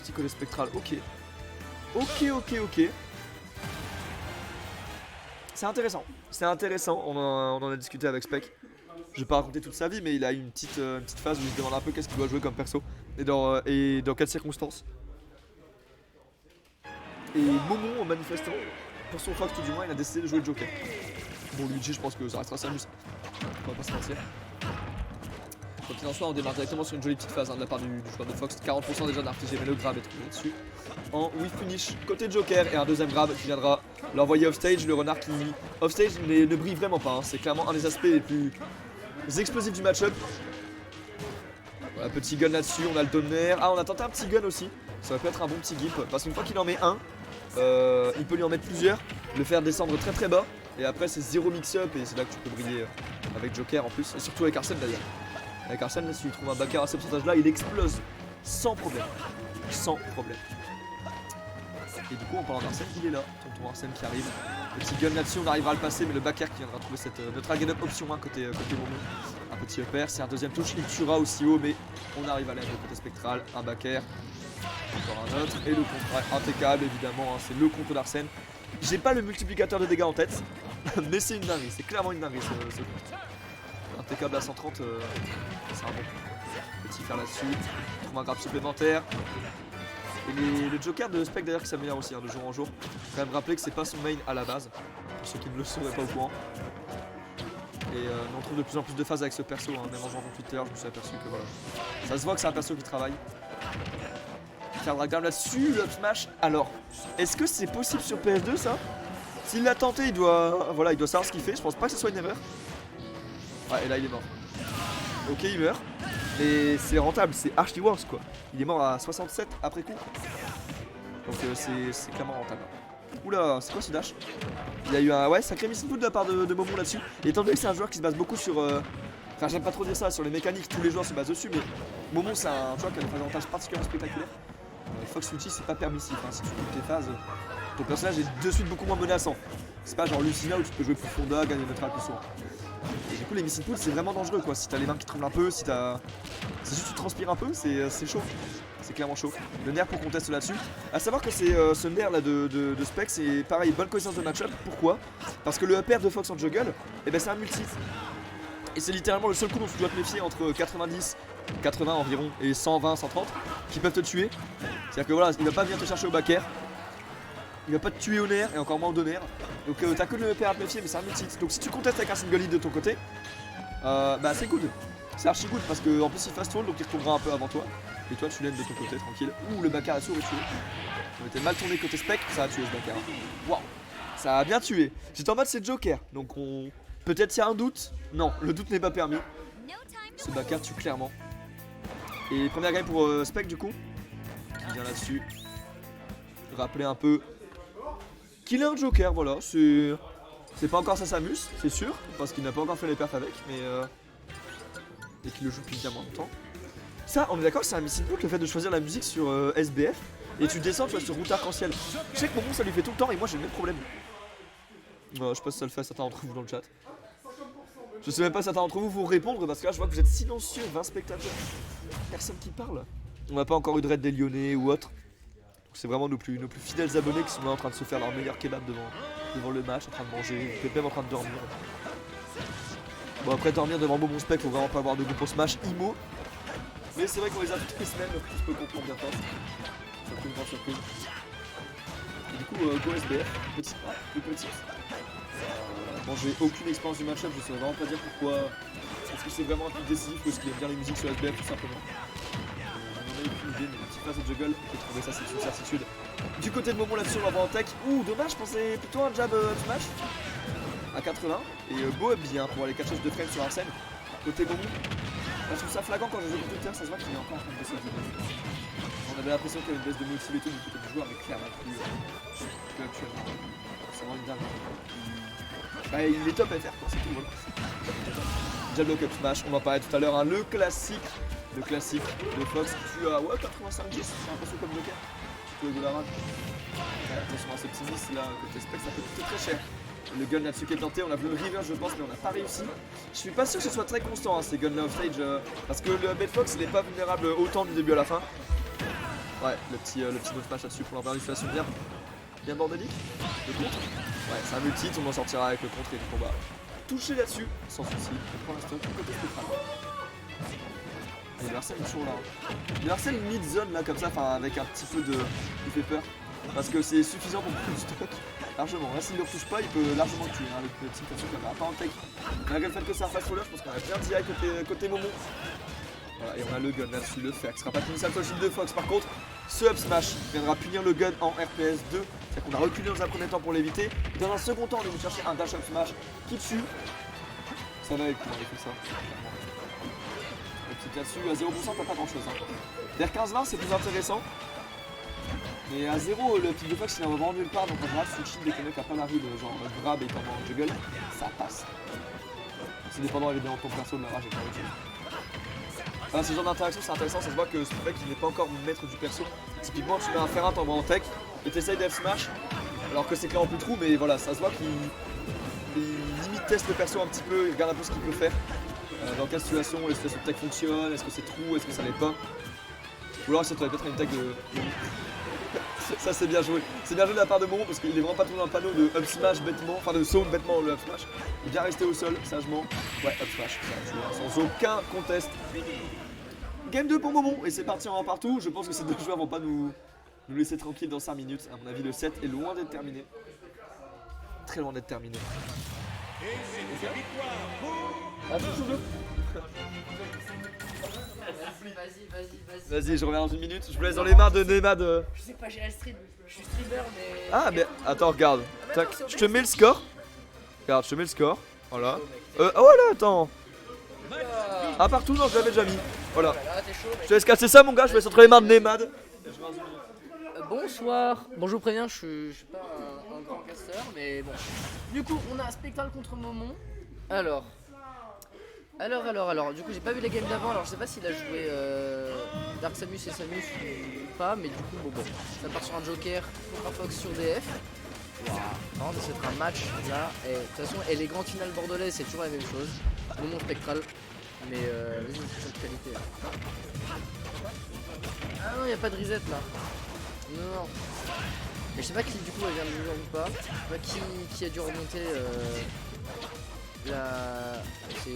Petit collet spectral, ok. Ok. C'est intéressant, on en a discuté avec Spec. Je vais pas raconter toute sa vie, mais il a eu une petite phase où il se demande un peu qu'est-ce qu'il doit jouer comme perso et dans quelles circonstances. Et Momon, manifestement, pour son Fox tout du moins, il a décidé de jouer le Joker. Bon, Luigi, je pense que ça restera Samus. On va pas se mentir. Quoi qu'il en soit, on démarre directement sur une jolie petite phase de la part du joueur de Fox. 40% déjà d'RTG, mais le grab est trouvé dessus. En whiff finish côté Joker et un deuxième grab qui viendra l'envoyer offstage. Le renard qui offstage ne brille vraiment pas. C'est clairement un des aspects les plus explosifs du match-up. Voilà, petit gun là-dessus, on a le donner. Ah, on a tenté un petit gun aussi. Ça va peut être un bon petit gimp parce qu'une fois qu'il en met un, il peut lui en mettre plusieurs, le faire descendre très bas. Et après, c'est zéro mix-up et c'est là que tu peux briller avec Joker en plus. Et surtout avec Arsène d'ailleurs. Avec Arsène, là, si tu trouves un backer à ce pourcentage-là, il explose sans problème. Et du coup, en parlant d'Arsène, il est là. Tonton Arsène qui arrive. Petit gun là-dessus, on arrivera à le passer, mais le backer qui viendra trouver cette notre again up option 1 côté Momon. Un petit upper, c'est un deuxième touche, il tuera aussi haut, mais on arrive à l'aide de côté spectral. Un backer, encore un autre, et le contre impeccable évidemment, c'est le contre d'Arsène. J'ai pas le multiplicateur de dégâts en tête, mais c'est une dinguerie, c'est clairement une dinguerie ce contre. Impeccable à 130, c'est un bon petit faire là-dessus. On trouve un grab supplémentaire. Et le Joker de Spec d'ailleurs qui s'améliore aussi de jour en jour. Faut quand même rappeler que c'est pas son main à la base, pour ceux qui ne le seraient pas au courant. Et on trouve de plus en plus de phases avec ce perso, même en jouant sur Twitter, je me suis aperçu que voilà. Ça se voit que c'est un perso qui travaille. Cardra grab là-dessus, le up smash. Alors, est-ce que c'est possible sur PS2 ça? S'il l'a tenté, il doit savoir ce qu'il fait, je pense pas que ce soit une erreur. Ouais, et là il est mort. Ok, il meurt. Mais c'est rentable, c'est archi worse quoi. Il est mort à 67 après coup. Donc c'est clairement rentable. Oula, c'est quoi ce dash? Il y a eu un sacré miss input de la part de Momon là-dessus. Et étant donné que c'est un joueur qui se base beaucoup sur... Enfin, j'aime pas trop dire ça, sur les mécaniques, tous les joueurs se basent dessus, mais Momon c'est un joueur qui a des avantages particulièrement spectaculaires. Fox Ulti c'est pas permissif, si tu coupes tes phases, ton personnage est de suite beaucoup moins menaçant. C'est pas genre Lucina où tu peux jouer plus Fonda, gagner notre plus souvent. Et du coup les miss inputs c'est vraiment dangereux quoi, si t'as les mains qui tremblent un peu, si juste tu transpires un peu, c'est chaud. C'est clairement chaud. Le nerf pour qu'on teste là-dessus. A savoir que c'est ce nerf là de Spec, c'est pareil, bonne connaissance de match-up. Pourquoi? Parce que le upper de Fox en juggle, c'est un multi. Et c'est littéralement le seul coup dont tu dois te méfier entre 90, 80 environ et 120, 130 qui peuvent te tuer. C'est-à-dire que voilà, il va pas venir te chercher au back air. Il va pas te tuer au nerf et encore moins au deux nerfs. Donc t'as que le upper à te méfier, mais c'est un multi. Donc si tu contestes avec un single lead de ton côté, c'est good. C'est archi good parce qu'en plus il fast hold donc il retournera un peu avant toi. Et toi tu l'aides de ton côté tranquille. Ouh le backer est sourd et tué. On était mal tourné côté spec, ça a tué ce backer. Waouh, ça a bien tué. J'étais en mode c'est Joker, donc on... Peut-être il y a un doute. Non, le doute n'est pas permis. Ce backer tue clairement. Et première game pour Spec du coup. Qui vient là-dessus. Rappeler un peu qu'il est un Joker, voilà. C'est pas encore ça s'amuse, c'est sûr. Parce qu'il n'a pas encore fait les perfs avec, mais et qu'il le joue depuis bien moins longtemps. Ça, on est d'accord, c'est un miss input le fait de choisir la musique sur SBF. Et tu descends, tu vois, sur route arc-en-ciel. Je sais que Momon ça lui fait tout le temps et moi j'ai le même problème. Je sais pas si ça le fait à certains d'entre vous dans le chat. Je sais même pas si certains d'entre vous vont répondre parce que là je vois que vous êtes silencieux, 20 spectateurs. Personne qui parle. On n'a pas encore eu de raid des Lyonnais ou autre. C'est vraiment nos plus fidèles abonnés qui sont là en train de se faire leur meilleur kebab devant le match, en train de manger, peut-être même en train de dormir. Bon après dormir devant Momon Spec, faut vraiment pas avoir de goût pour Smash, IMO. Mais c'est vrai qu'on les a toutes les semaines, donc je peux comprendre bien fort. Surprise, grande surprise. Et du coup, go SBF, petit A, le petit. Bon, j'ai aucune expérience du match-up, je sais vraiment pas dire pourquoi. Est-ce que c'est vraiment un truc décisif parce qu'il aime bien les musiques sur SBF tout simplement. On a aucune idée, mais une petite phase de juggle, j'ai trouvé ça c'est une certitude. Du côté de Momon là-dessus, on va voir en tech. Ouh, dommage, je pensais plutôt un jab smash à 80. Et Beau bien pour aller catcher de frame sur Arsène. Côté Momon. Je trouve ça flagrant quand je joue au Twitter, ça se voit qu'il est encore en train de baisser. On avait l'impression qu'il y avait une baisse de motive et tout du côté du joueur, mais clairement plus actuellement. C'est vraiment une dingue. Il est top à faire, c'est tout. Voilà. Jab lock up smash, on va parler tout à l'heure. Le classique de Fox. Tu as 85 10, c'est impressionnant comme bloqueur. Tu peux de la rage. Attention à ce petit miss là, côté spec, ça peut coûter très cher. Le gun là-dessus qui est tenté, on a vu le river je pense mais on n'a pas réussi. Je suis pas sûr que ce soit très constant ces guns là off stage parce que le Bedfox il est pas vulnérable autant du début à la fin. Ouais, le petit no smash là-dessus pour leur permettre une situation bien bordélique. Le contre. Ouais, c'est un multi, on en sortira avec le contre et du combat. Touché là-dessus, sans souci. Pour l'instant, côté spectral. Il y a Larsen toujours là. Il y a Larsen mid-zone là comme ça, enfin avec un petit peu de. Il fait peur. Parce que c'est suffisant pour prendre du stock. Largement. Là s'il ne le retouche pas, il peut largement le tuer. Hein, le petit perso qui n'a pas en tech. Malgré le fait que c'est un fast roller, je pense qu'on a bien direct côté Momo. Voilà, et on a le gun là-dessus, le fer. Ce sera pas fini ça le shield de Fox. Par contre, ce up smash viendra punir le gun en RPS 2. C'est-à-dire qu'on a reculé dans un premier temps pour l'éviter. Dans un second temps, on est venu chercher un dash up smash qui tue. Ça va avec comment on fait ça. Petit là-dessus, à 0% t'as pas grand chose. Hein. Vers 15-20 c'est plus intéressant. Mais à 0 le pic de Fox il en va vraiment nulle part. Donc en général si le shield dès que le mec a pas la ride genre grab et t'en en juggle, ça passe. C'est dépendant évidemment de ton perso de la rage et pas autre chose. Voilà, ce genre d'interaction c'est intéressant, ça se voit que ce mec il n'est pas encore maître du perso. Typiquement tu mets un fer 1 t'envoies en tech et t'essayes d'F smash alors que c'est clairement plus trou mais voilà ça se voit qu'il limite teste le perso un petit peu, il regarde un peu ce qu'il peut faire. Dans quelle situation les situations de tech fonctionnent, est-ce que c'est trou, est-ce que ça l'est pas. Ou alors ça devrait peut-être une tech de... Ça c'est bien joué. C'est bien joué de la part de Momo parce qu'il est vraiment pas tombé dans le panneau de up smash bêtement, enfin de saut bêtement le up smash. Il est bien resté au sol, sagement. Ouais, up smash, sans aucun contest. Game 2 pour Momo et c'est parti en 1 partout. Je pense que ces deux joueurs vont pas nous laisser tranquilles dans 5 minutes. À mon avis le set est loin d'être terminé. Très loin d'être terminé. Vas-y, je reviens dans 1 minute. Je vous laisse dans les mains de Nemad. Je sais pas gérer le stream, je suis streamer mais. Ah, mais attends, regarde. Tac, je te mets le score. Regarde, je te mets le score. Voilà. Ah, voilà, attends. Ah, partout, non, je l'avais déjà mis. Voilà. Je te laisse casser ça, mon gars. Je vous laisse entre les mains de Nemad. Bonsoir. Bon, je vous préviens, je suis pas un grand casteur, mais bon. Du coup, on a un spectacle contre Momon. Alors, du coup, j'ai pas vu la game d'avant. Alors, je sais pas s'il a joué Dark Samus et Samus ou pas, mais du coup, bon, ça part sur un Joker contre un Fox sur DF. Waouh, ça va être un match là. Et de toute façon, et les grandes finales bordelaises, c'est toujours la même chose. Momon spectral, mais vas-y, c'est cette qualité. Ah non, y a pas de reset là. Non. Mais je sais pas qui du coup elle vient de jouer ou pas. Je sais pas qui a dû remonter la. C'est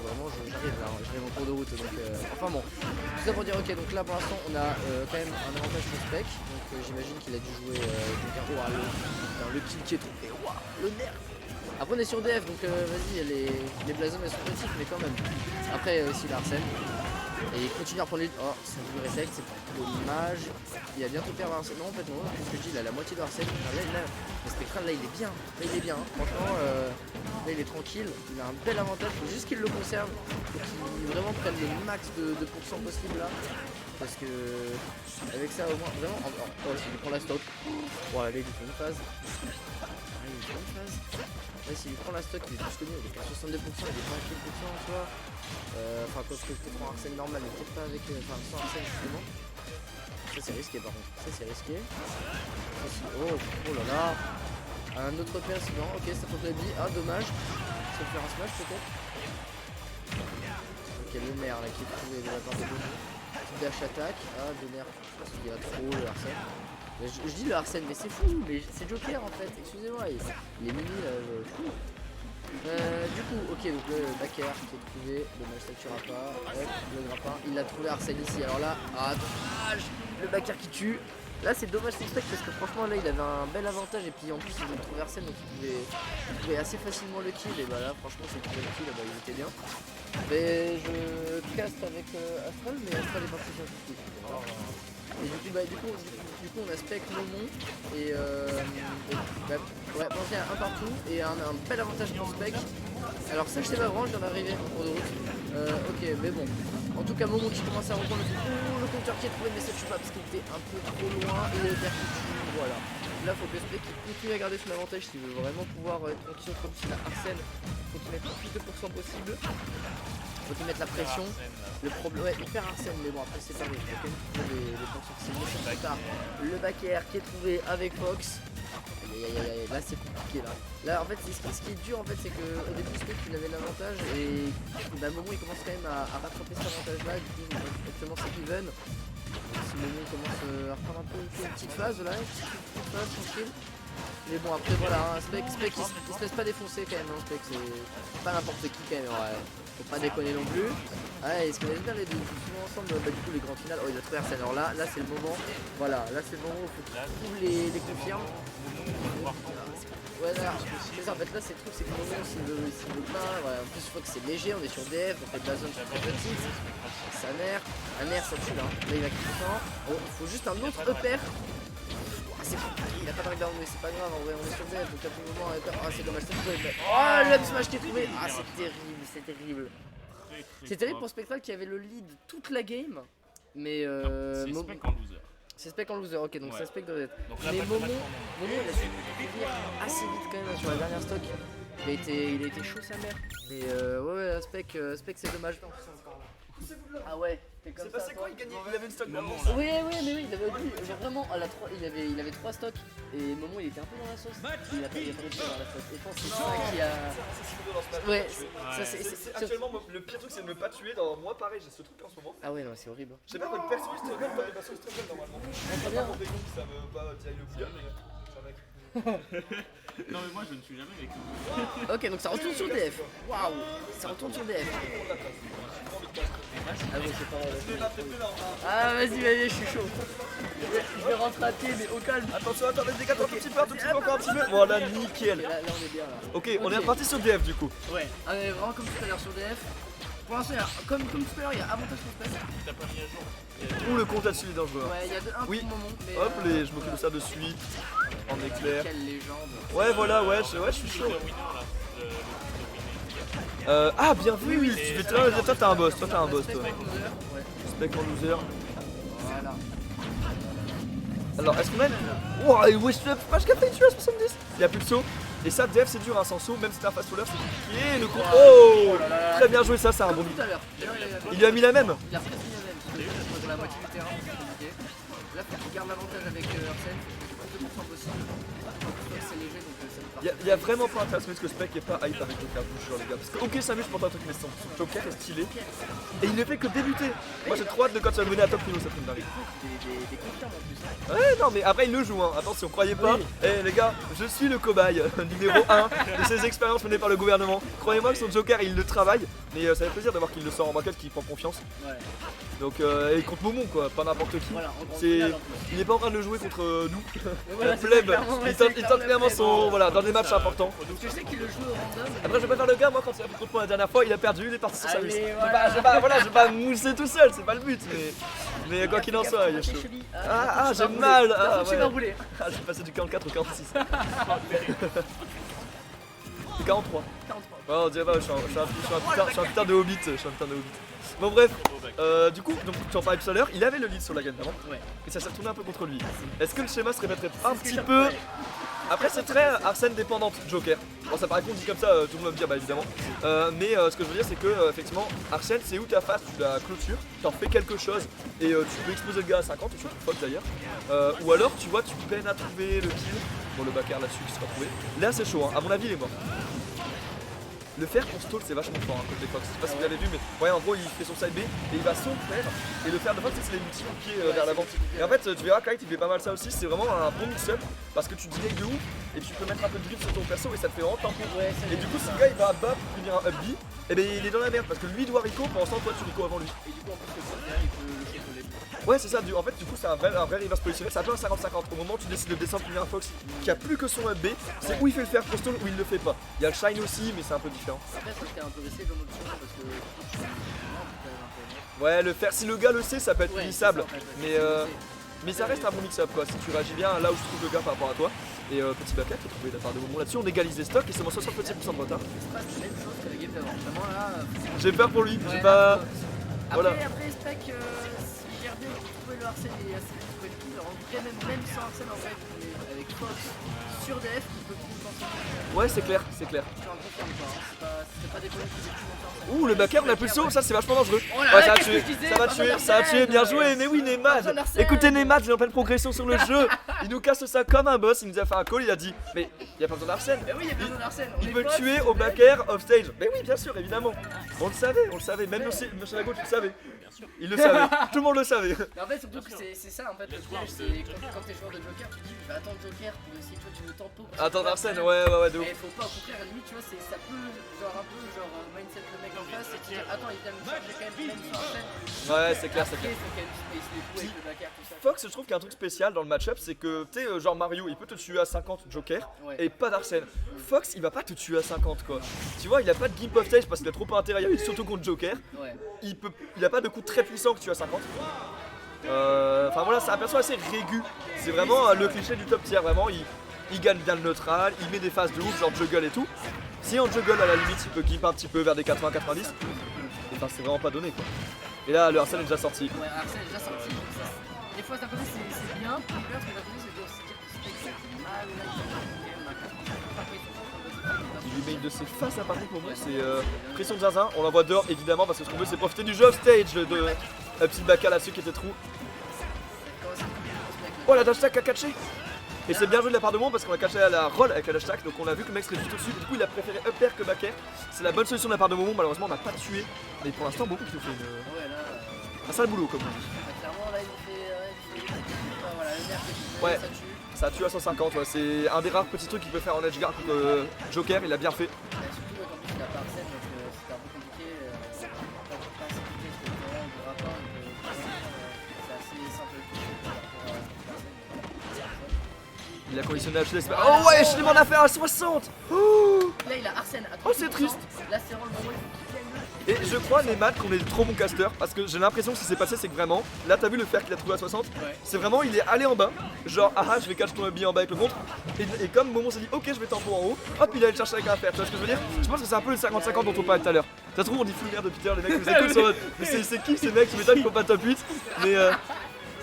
vraiment j'arrive là, j'arrive en cours de route donc enfin bon. Tout ça pour dire ok donc là pour l'instant on a quand même un avantage sur spec. Donc j'imagine qu'il a dû jouer le kill qui est tombé. Wow, le nerf. Après on est sur DF donc vas-y les blasons elles sont petites mais quand même. Après aussi l'Arsène. Et il continue à prendre les... Oh, ça vous reset, c'est dommage. Il a bientôt perdu Arsène. Non, en fait, non, parce que je dis, il a la moitié d'Arsène. Le spectral, là, il est bien. Là, il est bien. Hein. Franchement, là, il est tranquille. Il a un bel avantage. Il faut juste qu'il le conserve. Faut qu'il vraiment prenne le max de pourcent possible là. Parce que, avec ça, au moins, vraiment. Oh, il prend la stock. Voilà, là, il fait une phase. Ah, il fait une phase. Là, s'il prend la stock, il est plus connu. Il est à 62%, il est pas à 4%, tu vois. Enfin, quand je prends Arsène normal, mais peut-être pas avec. Enfin, sans Arsène justement. Ça, c'est risqué par contre. Ça, c'est risqué. Oh là là. Un autre PS, non, ok, ça faut que la vie. Ah, dommage. Ça peut faire un smash peut-être. Ok, le maire là qui est trouvé de la part de Bono. Dash attaque. Ah, de merde. Parce qu'il y a trop le Arsène. Je dis le Arsène, mais c'est fou, mais c'est Joker en fait, excusez-moi, il est mini là, fou. Du coup, ok, donc le backer qui est trouvé, dommage ça tuera pas, hop, le grappin, il a trouvé Arsène ici, alors là, ah dommage, le backer qui tue. Là c'est dommage son spec parce que franchement là il avait un bel avantage et puis en plus il a trouvé Arsène donc il pouvait assez facilement le kill et bah là franchement c'est trouvé le kill, bah, il était bien. Mais je caste avec Astral mais Astral est parti sur le kill. Et du coup on a spec Momon et ouais bon c'est un partout et un bel avantage pour spec. Alors ça je sais pas vraiment, je viens d'arriver en cours de route. Ok mais bon. En tout cas Momon qui commence à reprendre le compteur qui est trouvé mais ça tue pas parce qu'il était un peu trop loin et le père qui tue, voilà. Là faut que spec il continue à garder son avantage s'il veut vraiment pouvoir être tranquille comme s'il a Arsène. Faut qu'il mette le plus de pourcent possible. Faut qu'il mette la pression. Le problème, ouais, il perd Arsène, mais bon, après c'est pas grave. Il faut quand même trouver les points sur plus tard. Le back air qui est trouvé avec Fox. Aïe, là c'est compliqué là. Là en fait, ce qui est dur en fait, c'est qu'au début, Spec il avait l'avantage et d'un moment il commence quand même à rattraper cet avantage là. Du coup, actuellement c'est even. si Momo commence à reprendre un peu une petite phase là, une petite phase tranquille. Mais bon après voilà, hein, Spec il se laisse pas défoncer quand même, hein, Spec c'est pas n'importe qui quand même, ouais. Faut pas déconner non plus. Ouais, ils se connaissent bien les deux, ils jouent souvent ensemble, bah, du coup les grandes finales. Oh il a trouvé Arsène, alors là c'est le moment, voilà, là c'est le moment où il faut qu'il trouve les confirmes. Ouais là, mais en fait là c'est le truc, c'est que le moment s'il veut pas, ouais, en plus je crois que c'est léger, on est sur DF, on fait de la zone très petite. Ça nerf, un nerf ça tue là, là il va quitter le temps. Oh, il faut juste un autre upper. Ah, c'est fou, il a pas d'arrêt down mais c'est pas grave, en vrai on est sur DF, donc à tout moment un upper. Ah c'est dommage, c'est trouvé. Oh le up smash qui est trouvé. Ah c'est terrible, c'est terrible. C'est terrible pour Spectral qui avait le lead toute la game. Mais C'est Spec en loser. c'est Spec en loser, ok, donc Ouais. c'est Spec doit être. Donc là, Mais pas le Momo, match pour il a su revenir assez vite quand même sur la dernière stock. Il a été chaud sa mère. Mais ouais, Spec c'est dommage. Ah ouais, t'es comme C'est ça. passé toi. quoi? Il avait une stock d'avance. Oui, oui, mais oui, il avait dit, genre vraiment, à la 3, il avait 3 stocks et Momo il était un peu dans la sauce. Il a pas réussi dans la sauce. Et je pense que c'est ça qui a. Ouais, ça c'est. Actuellement, le pire truc c'est de ne pas tuer. Dans moi, pareil, j'ai ce truc en ce moment. Ah ouais, non, c'est horrible. Je sais pas, votre perso il se très bien, votre perso il se très bien normalement. Je sais pas pour des comptes qui savent pas tirer le bouillon, mais jamais. Non mais moi je ne suis jamais avec lui. Ok, donc ça retourne sur DF. Waouh, ça retourne sur DF. Ah ouais, c'est pas vrai. Ah vas-y, je suis chaud. Je vais rentrer à pied, mais au calme. Attention, attends, les dégâts, un tout petit peu, encore un petit peu. Voilà, nickel. Là, on est bien là. Ok, on est reparti sur DF du coup. Ouais, vraiment comme tout à l'heure sur DF. Pour l'instant, comme tout à l'heure, il y a avantage pour Spec. T'as pas mis à jour. Ouh, le compte là-dessus il est dangereux. Ouais, il y a un Oui. pour le moment. Mais Hop, je m'occupe de ça de suite. En éclair. Quelle légende. Ouais, voilà, ouais, je suis chaud. Le winner là. Ah, bien vu, oui. Toi, t'as un boss, toi. Spec en loser. Ouais, Spec en loser. voilà. Alors, est-ce qu'on a une. Wow, et wesh, je capé tu à 70. Il y a plus de saut. Et ça, DF, c'est dur, hein, sans saut, même si t'es un fast faller, c'est compliqué. Le coup. Oh, très bien joué, ça, c'est un bon but. Tout à l'heure. Il lui a mis la même. Il a presque mis la même. Sur la moitié du terrain, c'est compliqué. Là, faut qu'il garde l'avantage avec Arsène. Plus de % possible. C'est léger, donc ça nous part. Il y a vraiment pas intérêt à se mettre que Spec est pas hype avec Joker, je jure les gars. Parce que ok, ça m'amuse pour un truc, mais son Joker est stylé. Et il ne fait que débuter. Moi j'ai trop hâte de quand tu vas mener à top niveau, ça fait une dinguerie. Des confirmes en plus. Ouais, non, mais après il le joue, hein. Attention, croyez pas. Eh les gars, je suis le cobaye numéro 1 de ces expériences menées par le gouvernement. Croyez-moi que son Joker il le travaille, mais ça fait plaisir de voir qu'il le sort en braquette, qu'il prend confiance. Ouais. Donc, et contre Momon quoi, pas n'importe qui. Voilà, en grande C'est... finale, en plus. Il est pas en train de le jouer contre nous. voilà, La c'est pleb. clairement, ouais, Il c'est tente clairement clairement la son. Voilà, dans des matchs importants. Parce que je sais qu'il le joue au random. Après, je vais pas faire le gars, moi quand il a pris contre moi la dernière fois, il a perdu, il est parti sur sa Allez, liste. voilà. Je vais pas mousser tout seul, c'est pas le but, mais quoi qu'il en soit, il est chaud. Ah, j'ai mal. Ah, Tu ouais. vas rouler. Ah, je suis passé du 44 au 46. C'est 43. 43. Oh, on dirait pas, je suis un putain de hobbit. Bon, bref, du coup, donc, tu en parlais tout à l'heure, il avait le lead sur la game d'avant, Ouais. et ça s'est retourné un peu contre lui. Est-ce que le schéma se répéterait un C'est ce que petit j'ai- peu? ouais. Après c'est très Arsène dépendante Joker. Bon ça paraît con dit comme ça, tout le monde va me dire bah évidemment. Mais ce que je veux dire c'est que effectivement Arsène c'est où ta face, tu la clôtures, t'en fais quelque chose et tu peux exploser le gars à 50 ou surtout fuck d'ailleurs. Ou alors tu vois tu peines à trouver le kill. Bon le backer là-dessus qui sera trouvé. Là c'est chaud hein. À mon avis il est mort. Le fer pour stall c'est vachement fort hein, côté Fox, je sais pas si vous l'avez vu mais ouais en gros il fait son side B et il va son faire et le fer de Fox c'est les multi pieds vers l'avant. Et en fait tu verras Kite il fait pas mal ça aussi, c'est vraiment un bon mix-up parce que tu delays de ouf et tu peux mettre un peu de grip sur ton perso et ça te fait vraiment tempo. Ouais, ça Et du coup si le gars il va à bas pour finir un up B, et ben il est dans la merde parce que lui doit Rico pendant ce temps toi tu Rico avant lui. Et du coup, en plus, le Joker, il peut le chocoler. Ouais c'est ça, en fait du coup c'est un vrai reverse positionné, c'est un peu un 50-50. Au moment où tu décides de descendre finir un Fox qui a plus que son up B, c'est où il fait le fer pour stall ou il le fait pas. Il y a le shine aussi mais c'est un peu différent. Après, ça c'était un peu risqué comme option parce que. Non, peut-être un peu. Ouais, le faire, si le gars le sait, ça peut être Ouais, punissable. c'est ça, en fait, Mais ça reste un bon mix-up quoi. Si tu réagis bien là où je trouve le gars par rapport à toi. Et petit backup qui est trouvé de la part de Momon là-dessus, on égalise les stocks et c'est mon 60% de retard. C'est pas la même chose que la game d'avant. Vraiment là. J'ai peur pour lui, j'ai Ouais, pas. Après, Voilà. après Spec, s'il gère bien, il peut trouver le Arsène et assez vite trouver le kill. En vrai, même sans Arsène, en fait, mais avec Fox sur DF, il peut tout penser. Ouais, c'est clair, c'est clair. Je te le confirme pas, hein. C'est pas des bonnes choses que tu montes en Ouh, le backer, on a plus le saut, ça c'est vachement dangereux. Oh là Ouais, là, ça a qu'est-ce tué, que je disais, ça va pas tuer, besoin ça a tué, bien d'Arsène. joué. Mais oui, Pas Nemad. besoin d'Arsène. Écoutez, Nemad, il est en pleine progression sur le jeu. Il nous casse ça comme un boss, il nous a fait un call, il a dit, mais y a pas besoin d'Arsène. Mais oui, il y a besoin d'Arsène. Il peut le tuer au backer off stage. Mais oui, bien sûr, évidemment. On le savait, même Monsieur Lago, tu le savais. sûr. Il le savait, tout le monde le savait. Mais en fait, surtout que Bien sûr. c'est ça en fait le Les joueurs piège, de c'est Joker. quand t'es joueur de Joker, tu te dis, je vais attendre Joker pour essayer, tu vois, tu veux tempo. Attends, Arsène, ouais, de ouf. Mais faut pas, au contraire, à la limite, tu vois, ça peut, genre un peu, mindset le mec en face et te dire, attends, il vient me charger quand même sur Arsène. Ouais, c'est clair, c'est Après, clair. faut quand même space les coups avec le backer, tout ça. Fox, je trouve qu'il y a un truc spécial dans le match-up, c'est que, tu sais, genre Mario, il peut te tuer à 50 Joker Ouais. et pas d'Arsène. Fox, il va pas te tuer à 50, quoi. Tu vois, il a pas de Gimp of Stage parce qu'il a trop pas intérêt à y aller, surtout contre Joker. Ouais. Il a pas de coup très puissant que tu as 50. Enfin voilà, c'est un perso assez régu. C'est vraiment le cliché du top tier. Vraiment, il gagne bien le neutral, il met des phases de ouf, genre juggle et tout. Si en juggle, à la limite, il peut gimp un petit peu vers des 80-90. Enfin, c'est vraiment pas donné quoi. Et là, le Arsène est déjà sorti. Ouais, Arsène est déjà sorti. Donc ça, des fois, d'un côté, c'est bien, pour le mais d'un côté, c'est dur. C'est mal, là, Il lui met une de ses faces à partir pour moi, c'est pression de zinzin. On l'envoie dehors évidemment parce que ce qu'on veut, c'est profiter du jeu off stage de un petit baka là-dessus qui était trou. Oh la dash tag a catché. Et c'est bien joué de la part de Mon parce qu'on a catché à la roll avec la dash tag, donc on a vu que le mec serait juste au-dessus. Du coup, il a préféré up air que back air. C'est la bonne solution de la part de Momon. Malheureusement, on n'a pas tué, mais pour l'instant, beaucoup qui nous fait Ouais, là, un sale boulot comme on dit. clairement, là, il fait. Voilà, le nerf que Ouais. ça tue. Ça tue à 150, ouais. C'est un des rares petits trucs qu'il peut faire en edge guard contre Joker. Il a bien fait. Surtout qu'en plus, il a pas Arsène, donc c'était un peu compliqué. Pas assez compliqué parce que le terrain, il ne pourra pas. Donc, c'est assez simple le truc par rapport à Arsène. Il a conditionné HLS. Oh ouais, je m'en a fait à 60. Oh. Là, il a Arsène à 30%. Oh, c'est triste. Là, c'est vraiment le moment où il faut qu'il gagne. Et je crois, Neymar, qu'on est trop bon caster parce que j'ai l'impression que ce qui s'est passé, c'est que vraiment, là t'as vu le fer qu'il a trouvé à 60, Ouais. c'est vraiment, il est allé en bas, genre, ah je vais catch ton billet en bas avec le contre, et comme Momon s'est dit, ok, je vais tempo en haut, hop, il allait le chercher avec un fer, tu vois ce que je veux dire? Je pense que c'est un peu le 50-50 dont on parlait tout à l'heure. Ça se trouve, on dit full merde depuis tout à l'heure, les mecs nous écoutent sur mode, mais c'est qui ces mecs qui m'étonnent qu'ils font pas top 8, mais Ça,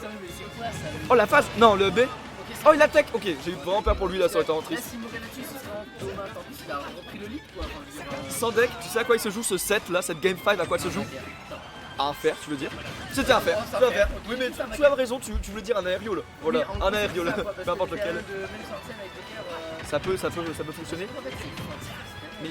mais c'est quoi ça? oh la phase, non, le B, Ok, c'est oh il attaque, ok, j'ai eu vraiment peur pour lui là, ça aurait été vraiment Là, triste. s'il mourait là-dessus, ce serait un dommage. En plus, il a repris le lead, quoi. Enfin, je veux dire, Sans deck, tu sais à quoi il se joue ce set là, cette game 5 à quoi il se joue? À un fer, tu veux dire? C'était un fer, Oh, c'est un c'était un fer, fer. ok. Oui, mais Ça, tu as raison, tu voulais dire un aériole. Voilà, Oui, en un gros, aériole, c'est ça, quoi, parce peu importe que lequel. même sur Arsène avec Joker, Ça peut fonctionner. en fait, c'est Mais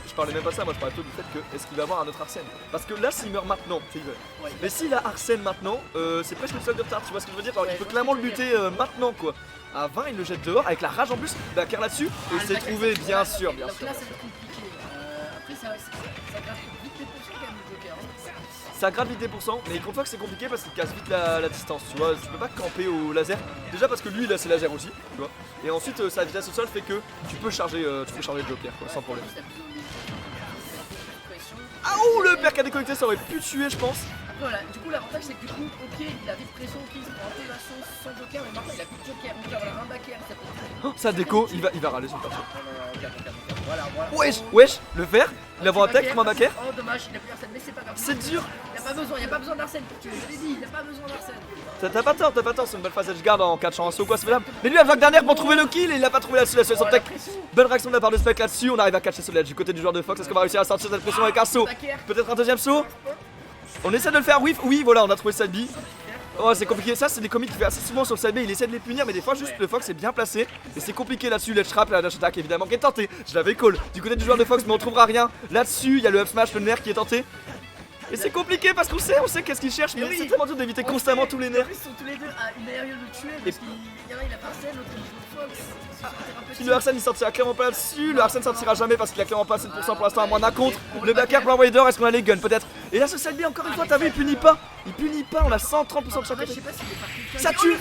je parlais même pas ça, moi je parlais plutôt du fait que est-ce qu'il va avoir un autre Arsène? Parce que là, s'il meurt maintenant, c'est il veut. Ouais. Mais s'il a Arsène maintenant, c'est presque une seule de retard, tu vois ce que je veux dire? Genre, Ouais, il peut je vois clairement ce le que tu veux buter maintenant quoi. À 20, il le jette dehors avec la rage en plus, Backer là-dessus, et c'est trouvé, bien sûr, bien Donc sûr. là, ça va être compliqué. Après, ça grave vite les pourcents quand même, le Joker. Hein. Ça grave vite des pourcents, mais contre Fox c'est compliqué parce qu'il casse vite la distance, tu vois, tu peux pas camper au laser. Déjà parce que lui il a ses lasers aussi, tu vois. Et ensuite sa vitesse au sol fait que tu peux charger le Joker quoi, sans problème. Ah ouh, le perk à déconnecter ça aurait pu tuer je pense. Après voilà, du coup l'avantage c'est que du coup, ok, il avait de pression, ok, il se prend intégration sans Joker, mais maintenant il a plus de Joker, donc là voilà, un backer, ça peut Oh, ça déco, il va râler son perso. Voilà, voilà. Wesh, le fer, il a un attaque comme un backer. Oh dommage, il a plus Arsène, mais c'est pas grave. C'est dur. Il y a pas besoin d'Arsène, je l'ai dit, il a pas besoin d'Arsène. T'as pas tort, c'est une bonne phase edge guard en catchant un saut quoi, c'est faisable. Mais lui, la vague dernière pour trouver le kill et il a pas trouvé la solution Oh, la tech. pression. Bonne réaction de la part de Spec là-dessus, on arrive à catcher ce ledge du côté du joueur de Fox. Est-ce qu'on va réussir à sortir cette pression avec un saut? Backer. Peut-être un deuxième saut? On essaie de le faire, oui, voilà, on a trouvé side B. Oh, c'est compliqué, ça c'est des comics qu'il fait assez souvent sur le side B, il essaie de les punir, mais des fois juste le Fox est bien placé. Et c'est compliqué là-dessus, l'edge trap, la dash attack évidemment qui est tenté. Je l'avais call du côté du joueur de Fox, mais on trouvera rien. Là-dessus, il y a le up smash, le nerf qui est tenté. Et c'est compliqué parce qu'on sait qu'est-ce qu'il cherche, mais Oui. c'est tellement dur d'éviter On constamment sait. tous les En nerfs. plus, ils sont tous les deux à une aériole de tuer parce qu'il y en a il a pas Arsène, l'autre il joue Fox. Si le Arsène il sortira clairement pas là-dessus, le Arsène sortira jamais parce qu'il a clairement pas assez de pourcent pour l'instant à moins d'un contre. Le backer pour l'envoyer dehors, est-ce qu'on a les guns peut-être? Et là ce side B encore une fois, t'as vu, il punit pas, on a 130% de chaque Je côté. sais pas s'il est parti. Ça tue.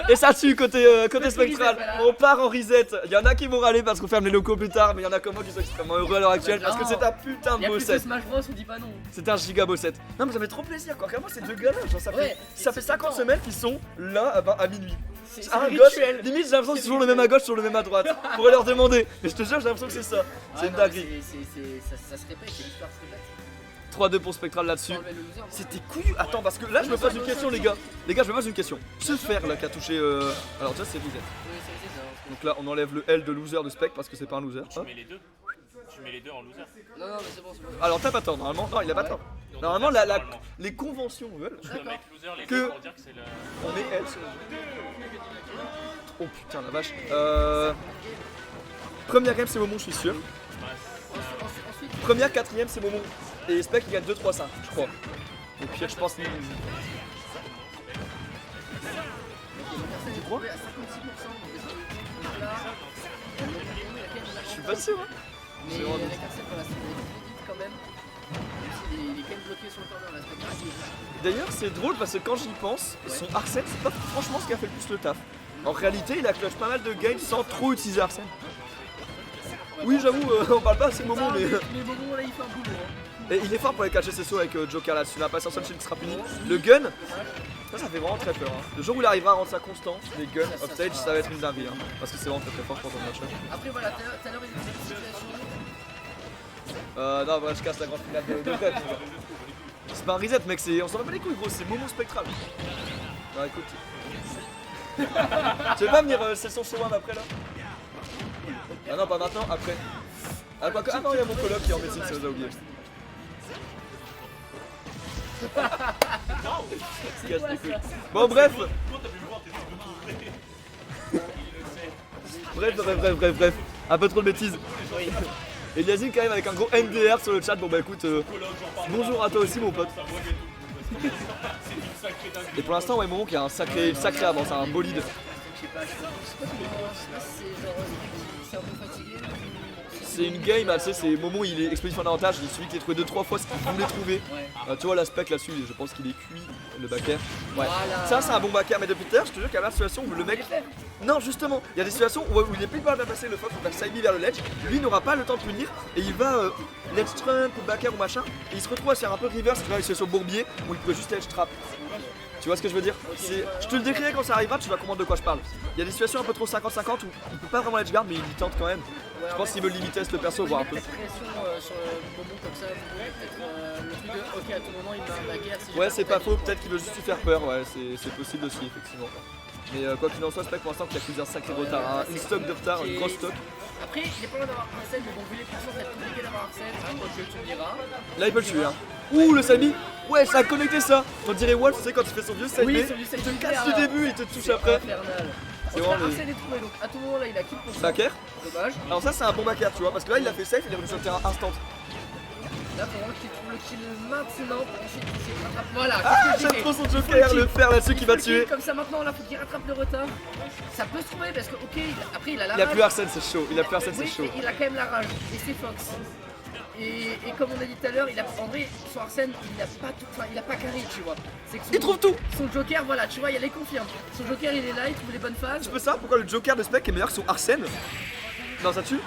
Et ça tue côté spectral. On part en reset. Il y en a qui vont râler parce qu'on ferme les locaux plus tard, mais il y en a comme moi qui sont extrêmement heureux à l'heure actuelle parce que c'est un putain Il de y a beau plus de set. Smash Bros, on dit pas non. C'est un giga beau set. Non mais ça fait trop plaisir quoi. Vraiment ces deux gars là, genre Ouais, ça fait 50 semaines qu'ils sont là à minuit. C'est À le gauche, rituel. limite j'ai l'impression que c'est toujours le même à gauche, toujours le même à droite. On pourrait leur demander. Mais je te jure, j'ai l'impression que c'est ça. C'est une non, dinguerie. Ça se répète, c'est l'histoire se répète. 3-2 pour Spectral là-dessus. Enlever le loser, non. C'était couillu. Attends, parce que là je me pose une question les gars. Les gars, je me pose une question. Ce fer là qui a touché. Alors déjà c'est Reset. Oui, c'est ça. Donc là on enlève le L de loser de Spec parce que c'est pas un loser. Tu Hop. mets les deux. Tu mets les deux en loser. Non, mais c'est bon, c'est bon. Alors t'as pas tort normalement. Non, il a pas tort. Normalement les conventions veulent Tu dois mettre loser les Que- deux pour dire que c'est le. on est L sur le jeu. Oh putain la vache. Première game c'est Momon, je suis sûr. Ouais, Ensuite, Première, quatrième c'est Momon. et Spec il gagne 2-3-5 je crois. Au pire je pense qu'il... Tu crois à 56%. Donc là, Je suis pas sûr hein. mais avec Arsène, voilà, c'est vite quand même. Même s'il est quand même bloqué sur le corner, là, c'est D'ailleurs c'est drôle parce que quand j'y pense, son Arsène c'est pas franchement ce qui a fait le plus le taf. En réalité il a clutch pas mal de games sans trop utiliser Arsène. Oui j'avoue on parle pas assez de Momo mais... Mais Momo là il fait un boulot. Et il est fort pour aller cacher ses sauts avec Joker là-dessus, la passe en seul qui sera puni. Le gun, ça fait vraiment très peur. Hein. Le jour où il arrivera à rendre ça constant, les guns offstage, ça va être une dinguerie. Hein, parce que c'est vraiment très fort pour ton match. Après voilà, tout à l'heure il y a une situation. Non, ouais, je casse la grande finale de tête. C'est pas un reset, mec, on s'en va pas les couilles, gros, c'est Momo spectral. Ah, écoute. Tu veux pas venir session show one après là? Ah non, pas maintenant, après. Ah, quoi que... ah non, il y a mon coloc qui est en médecine, ça vous a oublié. Bon bref. Bref. Un peu trop de bêtises. Et Yazine quand même avec un gros NDR sur le chat. Bon bah écoute, bonjour à toi aussi mon pote. Et pour l'instant ouais Momo qui a un sacré avance, un bolide. Je sais pas, c'est genre c'est un peu fatigué. C'est une game, tu sais, c'est Momo il est explosif en avantage, il est celui qui a trouvé 2-3 fois ce qu'il voulait trouver. Tu vois l'aspect là-dessus, je pense qu'il est cuit, le backer. Ouais. Voilà. Ça c'est un bon backer, mais depuis tout à l'heure, je te jure qu'il y a la situation où le mec... Non justement, il y a des situations où il est plus de bien passer le fox pour faire side B vers le ledge, lui n'aura pas le temps de punir et il va ledge trump ou backer ou machin, et il se retrouve à se faire un peu reverse, tu vois, une situation bourbier où il pourrait juste ledge trap. Tu vois ce que je veux dire? Je te le décrirai quand ça arrivera, tu vas comprendre de quoi je parle. Il y a des situations un peu trop 50-50 où il peut pas vraiment edge guard mais il y tente quand même. Je pense qu'il veut limiter le perso, voir un peu. Pression sur le moment comme ça, peut-être le truc de ok à tout moment il met un bagarre. Ouais c'est pas faux, peut-être qu'il veut juste lui faire peur, ouais c'est possible aussi effectivement. Mais quoi qu'il en soit, Spec pour l'instant qu'il y a plusieurs sacrés retards, hein. Une stock de retard, une grosse stock. Après il est pas loin d'avoir Arsène, mais bon vu les puissances ça va être compliqué d'avoir Arsène, quoique tu me diras. Là il peut le tuer hein. Ouh le Sami. Ouais ça a connecté ça. On dirait Wolf, tu sais quand il fait son vieux Sami, il te casse le début, il te touche après. C'est vraiment Arsène est trouvé, donc à tout moment là il a kill pour ça. Backer. Dommage. Alors ça c'est un bon backer tu vois, parce que là il a fait safe, il est revenu sur le terrain instant. Là faut vraiment qu'il trouve le kill maintenant pour ensuite qu'il se rattrape. Voilà. Ah j'aime trop son Joker, le fer là-dessus qui va tuer. Comme ça maintenant là faut qu'il rattrape le retard. Ça peut se trouver parce que ok après il a la rage. Il a plus Arsène c'est chaud, il a plus Arsène c'est Oui, chaud. il a quand même la rage et c'est Fox. Et comme on a dit tout à l'heure, il a en vrai sur Arsène, il a pas tout, enfin il a pas carré, tu vois. C'est que Il trouve tout. Son Joker, voilà, tu vois, il y a les confirmes. Son Joker, il est là, il trouve les bonnes phases. Tu peux savoir pourquoi le Joker de Spec est meilleur que son Arsène? Non ça tue.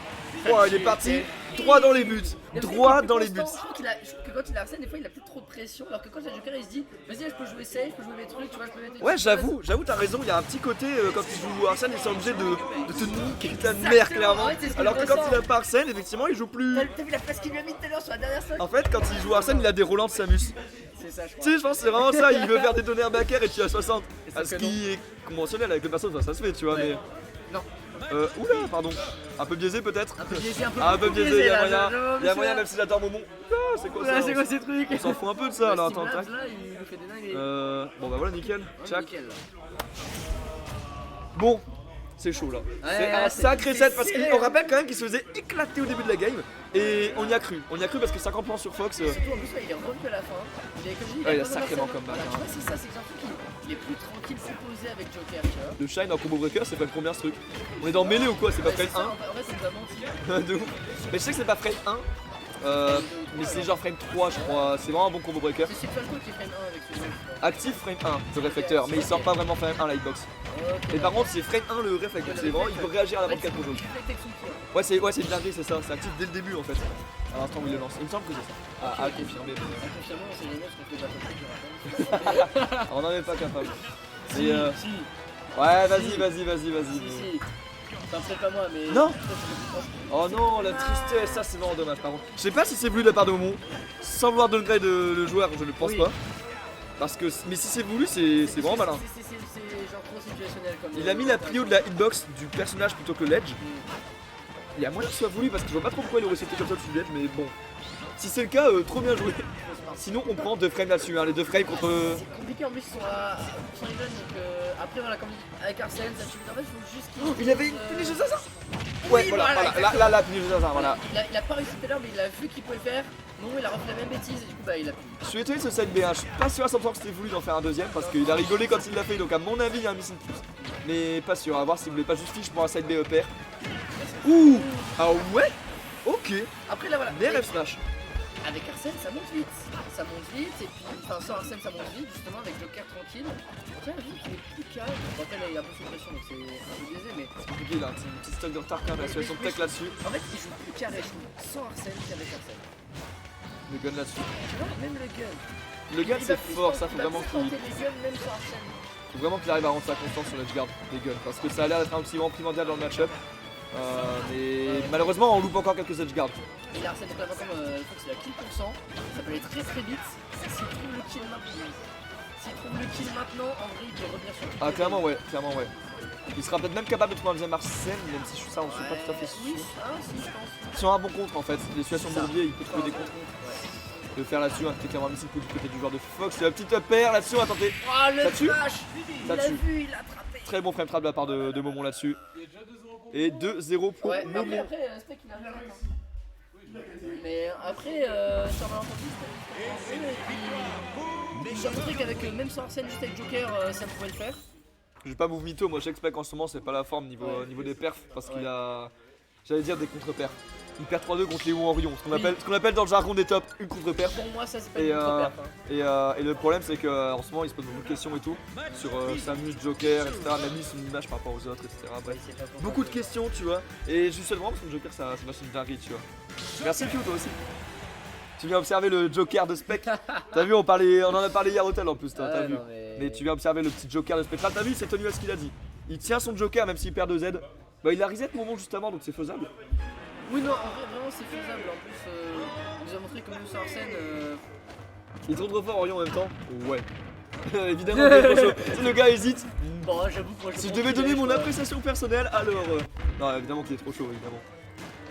Oh il est parti droit dans les buts. Droit dans les buts. Je trouve que quand il a Arsène, des fois il a peut-être trop de pression. Alors que quand il a Joker, il se dit, vas-y, je peux jouer safe, je peux jouer mes trucs, tu vois, je peux mettre des Ouais trucs. j'avoue t'as raison, il y a un petit côté quand tu joues Arsène il est obligé de te niquer ta mère clairement. Ouais, c'est ce que Alors je que quand ressens. il a pas Arsène effectivement il joue plus. T'as vu la place qu'il lui a mis tout à l'heure sur la dernière stock? En fait quand il joue Arsène il a des Roland de Samus. C'est ça, je crois. Tu sais je pense que c'est vraiment ça, il veut faire détonner un backer et tu as 60. sauf Ce que qui est conventionnel avec le perso, ça se fait tu vois Ouais. mais... Non. Oula pardon. Un peu biaisé peut-être. Un peu biaisé, Un peu biaisé, il y a là, moyen. Il y a moyen même si j'attends Momo. Ah c'est quoi ça? C'est quoi ces trucs? On s'en fout un peu de ça alors attends tac. Là, il nous fait des dingueries. Bon bah voilà nickel. Ouais, Tchac. nickel. Bon, c'est chaud là. C'est un c'est- sacré c'est set parce serré, qu'on hein. rappelle quand même qu'il se faisait éclater au début de la game et on y a cru. On y a cru parce que 50 points sur Fox. Surtout en plus, ouais, il est revenu à la fin. Il est comme dit, Ouais, il a pas besoin sacrément d'Arsène. come back, Voilà, hein. tu vois, c'est ça, c'est surtout qu'il est plus tranquille, plus posé avec Joker, tu vois. Le Shine en combo breaker, c'est pas combien ce truc? On est dans mêlée ou quoi? C'est pas Ouais, frame c'est ça, en vrai, ça nous a menti. 1 de ouf. Mais je sais que c'est pas frame 1. Mais c'est genre frame 3 je crois. C'est vraiment un bon combo breaker. C'est Falco qui frame 1 avec ce jeu. Actif frame 1 le réflecteur, mais il sort pas vraiment frame 1 la hitbox. Et par contre c'est frame 1 le réflecteur, c'est vraiment il peut réagir à la bande 4 jaune. Ouais c'est une dinguerie c'est ça, c'est actif dès le début en fait. À l'instant où il le lance. Il me semble que c'est ça. À confirmer. Confirmé, on sait jamais ce qu'on fait battre plus, On n'en est pas capable. Si, Mais si, ouais vas-y. si. Enfin, peut-être pas moi, mais. Non. Oh non la tristesse, ça c'est vraiment dommage par contre. Je sais pas si c'est voulu de la part de Momo. Sans vouloir downgrade le joueur, je ne pense Oui. pas. Parce que mais si c'est voulu c'est vraiment malin. C'est genre trop situationnel comme. Il a mis la prio de la hitbox du personnage plutôt que le ledge. Il y a moyen que ce soit voulu parce que je vois pas trop pourquoi il aurait sauté comme ça dessus du ledge, mais bon. Si c'est le cas, trop bien joué. Sinon on prend 2 frames là-dessus, hein, les 2 frames contre... C'est compliqué en plus, ils sont les jeunes, donc après voilà, comme avec Arsène, ça suffit. En fait, il faut juste qu'il. Il avait une punition ça. Ouais Oui, voilà, voilà, là punition ça voilà. Il a pas réussi tout à l'heure, mais il a vu qu'il pouvait faire. Momo il a refait la même bêtise et du coup bah il a pu. Je suis étonné de ce side B, hein. Je suis pas sûr à 100% que c'était voulu d'en faire un deuxième parce qu'il a rigolé quand il l'a fait, donc à mon avis il y a un missile plus. Mais pas sûr, à voir s'il voulait pas juste fiche pour un side B EPR. Ouh. Ah ouais. Ok. Après là voilà. Des F smash. Avec Arsène ça monte vite. Ça monte vite et puis enfin sans Arsène ça monte vite justement avec Joker tranquille. Tiens vu qu'il est plus calme. Bon après là il a beaucoup de pression donc c'est un peu biaisé mais. C'est compliqué là, c'est une petite stock de retard quand même, la situation de tech là-dessus. En fait il joue plus carré sans Arsène qu'avec Arsène. Le gun là-dessus. Tu vois même le gun. Le gun c'est fort, ça faut vraiment qu'il les guns même sans Arsène. faut vraiment qu'il arrive à rendre sa constance sur l'edgeguard des guns parce que ça a l'air d'être un petit moment primordial dans le match-up. Mais malheureusement on loupe encore quelques edgeguards. Et là Arsène donc là par contre il faut que c'est la kill %. Ça peut aller très très vite. S'il trouve le kill maintenant. S'il trouve le kill maintenant en vrai il peut revenir sur le Ah clairement ouais, clairement ouais. Il sera peut-être même capable de trouver un deuxième Arsène, même si je suis ça, on ne suis pas tout à fait sûr. Oui, si je pense. Sur un bon contre en fait, les situations de Ça. bourbier, il peut trouver des contres. Ouais. De faire là-dessus, un petit clairement missile coup du côté du joueur de Fox. La petite paire là-dessus, on va tenter. Oh le Ça tue flash. Il Ça l'a tue. vu, il l'a attrapé. Très bon frame trap de la part de Momon là-dessus. Et 2-0 pour Ouais, Momon. après Spec il a rien hein. Mais après, sur un malentendu, c'était j'ai montré qu'avec même sans Arsène, juste avec Joker, ça pouvait le faire. Je vais pas move mytho, moi j'expecte en ce moment c'est pas la forme niveau des perfs parce qu'il a, j'allais dire des contre-perfs. Il perd 3-2 contre Léo Henrion, ce qu'on appelle dans le jargon des tops une contre-perf. Pour moi ça c'est pas Et, une contre-perf hein. Et le problème c'est qu'en ce moment il se pose beaucoup de questions et tout sur Samus, Joker, etc. Même lui son image par rapport aux autres, etc. Bref. C'est pas pour Beaucoup moi. de questions tu vois. Et je lui souhaite vraiment parce que le Joker ça passe une dinguerie tu vois. Merci Q toi aussi. Tu viens observer le Joker de Spec. T'as vu on en a parlé hier au tel en plus t'as Ouais, vu. non, Mais tu viens observer le petit Joker de Spectral. T'as vu c'est Tony West qu'il a dit. Il tient son Joker même s'il perd 2 Z. Bah il a reset Momon juste avant donc c'est faisable. Oui non, en vrai vraiment c'est faisable. En plus, il nous a montré que même sans Arsène, Il est trop fort Orion en même temps. Ouais. Évidemment il est trop chaud. Si le gars hésite. bon j'avoue que moi Si je devais donner mon appréciation personnelle alors. Non évidemment qu'il est trop chaud évidemment.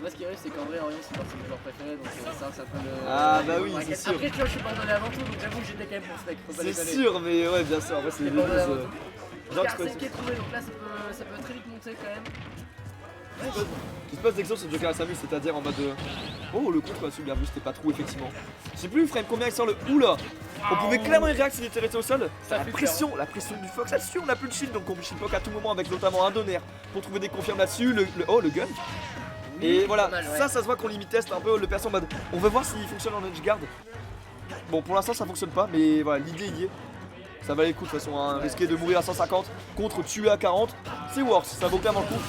Moi ce qui arrive c'est qu'en vrai Orion c'est pas son joueur préféré donc ça peut le. Ah, bah oui, Ouais, c'est sûr. Après tu vois je suis pardonné avant tout donc j'avoue que j'étais quand même pour Spec. Faut pas C'est déconner. sûr mais ouais bien sûr. En vrai c'est C'est une pardonné avant news, tout. genre, Arsène qui est trouvé donc là ça peut très vite monter quand même. Il se passe d'exemple sur Joker à Samus, c'est-à-dire en mode oh le contre là-dessus, bien vu, c'était pas trou effectivement. Je sais plus frame combien il sort le oula. On pouvait clairement y réagir s'il était resté au sol. Ça La fait pression du Fox là-dessus, on a plus de shield donc on peut shield poke à tout moment avec notamment un donner pour trouver des confirmes là-dessus, le gun. Et voilà, pas mal, ouais. ça se voit qu'on limite test un peu le perso en mode on veut voir s'il fonctionne en edge guard. Bon pour l'instant ça fonctionne pas mais voilà l'idée y est. Ça valait le coup de toute façon, hein. Risquer de mourir à 150 contre tuer à 40, c'est worth, ça vaut clairement le coup.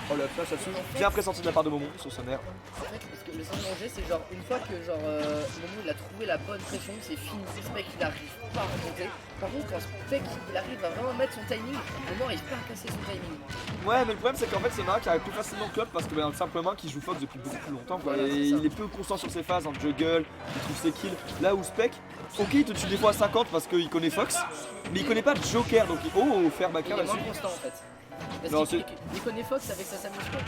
Oh la flash là-dessus, bien pressenti de la part de Momon sur son air. En fait, parce que le seul danger, c'est genre une fois que Momo il a trouvé la bonne pression, c'est fini. Spec il arrive pas à remonter. Par contre, quand Spec il arrive à vraiment mettre son timing, Momo arrive pas à casser son timing. Ouais, mais le problème c'est qu'en fait c'est Mara qui arrive plus facilement club parce que simplement qu'il joue Fox depuis beaucoup plus longtemps quoi. Voilà, Et c'est ça. il est peu constant sur ses phases en juggle, il trouve ses kills. Là où Spec, ok il te tue des fois à 50 parce qu'il connaît Fox, mais il connaît pas Joker donc faire Il backer est là-dessus. moins constant en fait. Non, Parce qu'il connaît Fox avec sa Samus quoi.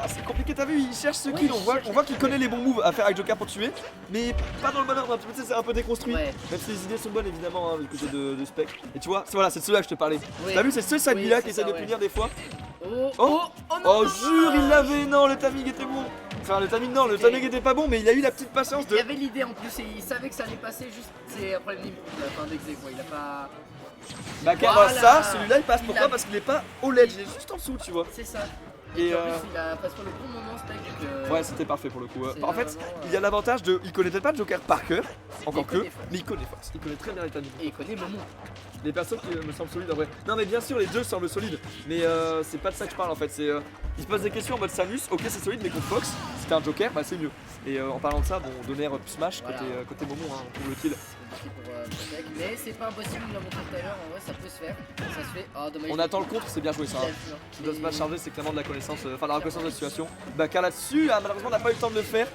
Ah, c'est compliqué, t'as vu, il cherche ce Oui, kill, il on cherche voit qu'il connaît les bons moves à faire avec Joker pour tuer, mais pas dans le bon ordre, tu sais, c'est un peu déconstruit. Ouais. Même si les idées sont bonnes évidemment, hein, du côté de Spec. Et tu vois, voilà, c'est de ceux-là que je te parlais. Oui. T'as vu, c'est ce side Oui, là c'est qui essaie ça, de ouais. punir des fois. Oh Oh. non, Oh, jure, il l'avait, non, le timing était bon. Enfin, le timing, non, le C'était- timing était pas bon, mais il a eu la petite patience de. Il avait l'idée en plus et il savait que ça allait passer juste. C'est un problème d'exé quoi. Il a pas. Backer, Voilà. ça, celui-là il passe. Il Pourquoi a- Parce qu'il est pas au ledge, il est juste en dessous, tu vois. C'est ça. Et Et en plus il a passé le bon moment Spec. Ouais, c'était parfait pour le coup. C'est En fait, vraiment, il y a l'avantage de. Il connaît peut-être pas Joker par cœur, encore Il que, connaît Fox. mais il connaît Fox. Il connaît très bien les timings. Et il connaît Momo. Les persos qui me semblent solides en vrai. Non mais bien sûr les deux semblent solides. Mais c'est pas de ça que je parle en fait. C'est il se pose des questions en mode Samus, ok c'est solide mais contre Fox, c'était un Joker, bah c'est mieux. Et en parlant de ça, bon donner Smash Voilà. côté Momon hein, pour le kill. C'est compliqué pour Spec. Mais c'est pas impossible, il l'a montré tout à l'heure. En vrai ça peut se faire. Ça se fait. Ah dommage. On attend le contre, c'est bien joué ça. Il a Hein. vu, hein. Qui doit se match Et- charger, c'est clairement de la connaissance, enfin de la reconnaissance de la situation. Bakar là-dessus, ah, malheureusement on n'a pas eu le temps de le faire.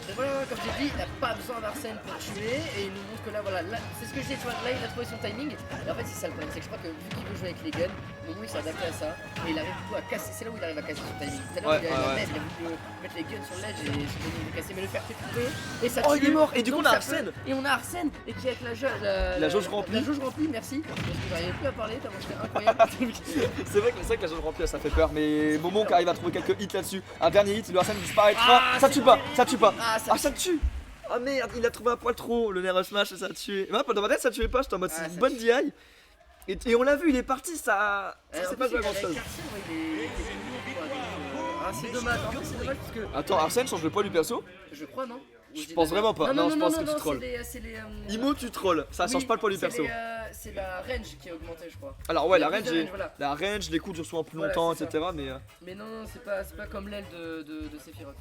Et voilà, comme j'ai dit, il n'a pas besoin d'Arsène pour tuer et il nous montre que là, voilà, là, c'est ce que je dis, tu vois, là il a trouvé son timing. Et en fait, c'est ça le problème, c'est que je crois que vu qu'il veut jouer avec les guns, Momo il s'est adapté à ça et il arrive du coup à casser. C'est là où il arrive à casser son timing. Tout à l'heure, Ouais, il a ouais. il a voulu mettre les guns sur l'edge et son timing est cassé, mais le faire TPP et ça Oh, tue. il est mort. Et du coup, Donc, on a ça peut- Arsène. Et on a Arsène et qui avec la jauge remplie. La jauge remplie, merci. Parce que j'arrivais plus à parler, tellement c'était incroyable. C'est vrai que la jauge remplie ça fait peur, mais Momon qui arrive à trouver quelques hits là-dessus. Un dernier hit, le Arsène disparaîtra. Ah, Ça c'est tue pas, terrible. ça tue pas. Ah, Ah ça tue. Ah merde, il a trouvé un poil trop, le nerf smash et ça a tué. Moi, dans ma tête, ça tuait pas, j'étais en mode Ah, c'est une ça bonne tue. DI. Et on l'a vu, il est parti, ça c'est pas joué à grand chose. Ah, c'est dommage, en fait, c'est dommage parce que. Attends, Arsène change le poids du perso? Je crois, non? Ou Je dis pense la- vraiment pas. Non, je pense que tu trolls. c'est les. Imo, tu trolls, ça change Oui, pas le poids du c'est perso. c'est la range qui est augmentée, je crois. Alors ouais, Il y a la plus range, de range, voilà. la range, les coups durent souvent plus Voilà, longtemps, c'est etc. Mais Mais non, c'est pas comme l'aile de Sephiroth.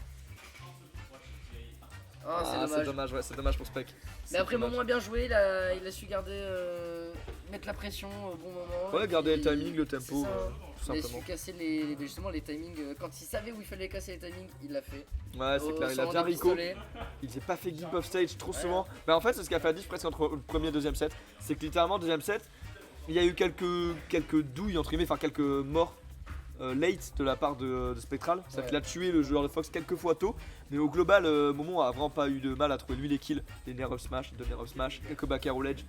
Ah, c'est c'est dommage. dommage, ouais, c'est dommage pour Spec. Mais après, dommage. Momo a bien joué, il a su garder, mettre la pression au bon moment. Ouais, et garder le puis- timing, le tempo, c'est ça. tout Il a simplement. su casser justement les timings. Quand il savait où il fallait casser les timings, il l'a fait. Ouais, c'est clair, il a Sans bien des Rico. pistolets. Il s'est pas fait gimp off stage trop Ouais. souvent. Mais en fait, c'est ce qui a fait la diff presque entre le premier et le deuxième set. C'est que littéralement, deuxième set, il y a eu quelques douilles, entre guillemets, enfin quelques morts late de la part de Spectral. Ça Ouais. qu'il a tué le joueur de Fox quelques fois tôt. Mais au global, Momo a vraiment pas eu de mal à trouver lui les kills. Les nerf of smash, deux nerf of smash, quelques back air au ledge.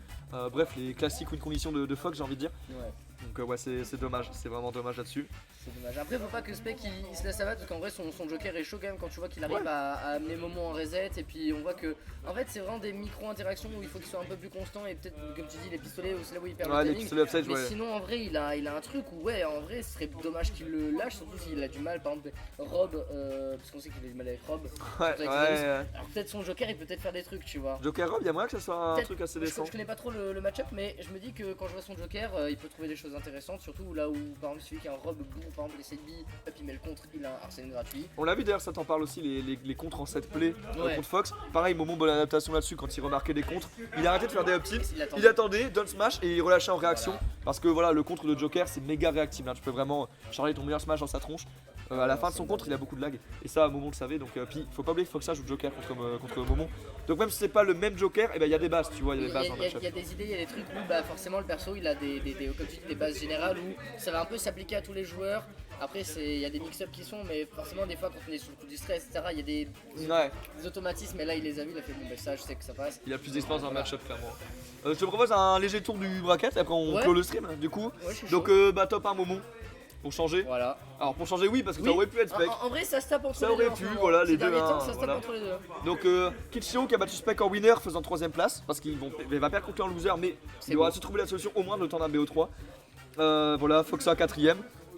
Bref, les classiques win conditions de Fox, j'ai envie de dire. Ouais, Donc ouais, c'est dommage, c'est vraiment dommage là-dessus. c'est dommage. Après, faut pas que Spec il se laisse abattre parce qu'en vrai, son joker est chaud quand même quand tu vois qu'il arrive Ouais. à amener Momo en reset. Et puis on voit que, en fait, c'est vraiment des micro-interactions où il faut qu'il soit un peu plus constant. Et peut-être, comme tu dis, les pistolets, c'est là où il perd Ouais, le les timing. pistolets off stage, Mais ouais. sinon, en vrai, il a un truc où, ouais, en vrai, ce serait dommage qu'il le lâche, surtout s'il a du mal. Par exemple, Rob, parce qu'on sait qu'il a du mal avec Rob. Ouais, avec ouais, les ouais. Alors peut-être son joker, il peut peut-être faire des trucs, tu vois. Joker Rob, il y a moyen que ça soit un Peut-être- truc assez Je décent. connais pas trop le match-up, mais je me dis que quand je vois son joker, il peut trouver des choses intéressantes. Surtout là où, par exemple, celui qui a un Rob bourre, par exemple, les side B, hop, il met le contre, il a un Arsène gratuit. On l'a vu d'ailleurs, ça t'en parle aussi, les contres en set play Ouais. contre Fox. Pareil, Momo, bonne adaptation là-dessus quand il remarquait des contres. Il a arrêté de faire des up tilts, Il il attendait, down smash et il relâchait en réaction. Voilà. Parce que voilà, le contre de Joker c'est méga réactif. Hein. Tu peux vraiment charger ton meilleur smash dans sa tronche. À la fin de son contre, il a beaucoup de lag. Et ça, Momo le savait. Donc, puis faut pas oublier que Fox joue Joker contre Momo. Donc, même si c'est pas le même Joker, il y a des bases, tu vois, il y a des bases dans le match-up. Il y a des idées, il y a des trucs où bah, forcément le perso il a comme tu dis, des bases générales où ça va un peu s'appliquer à tous les joueurs. Après il y a des mix-up qui sont, mais forcément des fois quand on est sous le coup du stress, etc., il y a Ouais, des automatismes, et là il les a vus, il a fait bon bah ça je sais que ça passe. il a plus d'expérience dans le match-up, clairement. Je te propose un léger tour du bracket et après on Ouais. clôt le stream, du coup. Ouais, je suis Donc, chaud. top 1 Momo. Pour changer. Voilà. Alors, pour changer, oui, parce que Oui. ça aurait pu être Spec. En vrai ça se tape entre Ça les aurait deux. en pu, ce moment. voilà, les Ces deux, derniers temps, hein, ça se tape voilà. entre les deux. Donc Kitschio qui a battu Spec en winner faisant 3ème place parce qu'il va perdre contre un loser mais C'est il aura beau. su trouver la solution au moins de le temps d'un BO3. Voilà, Foxa 4ème.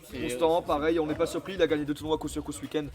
C'est- Constant, pareil, on n'est pas surpris, il a gagné 2 tournois coup sur coup ce week-end.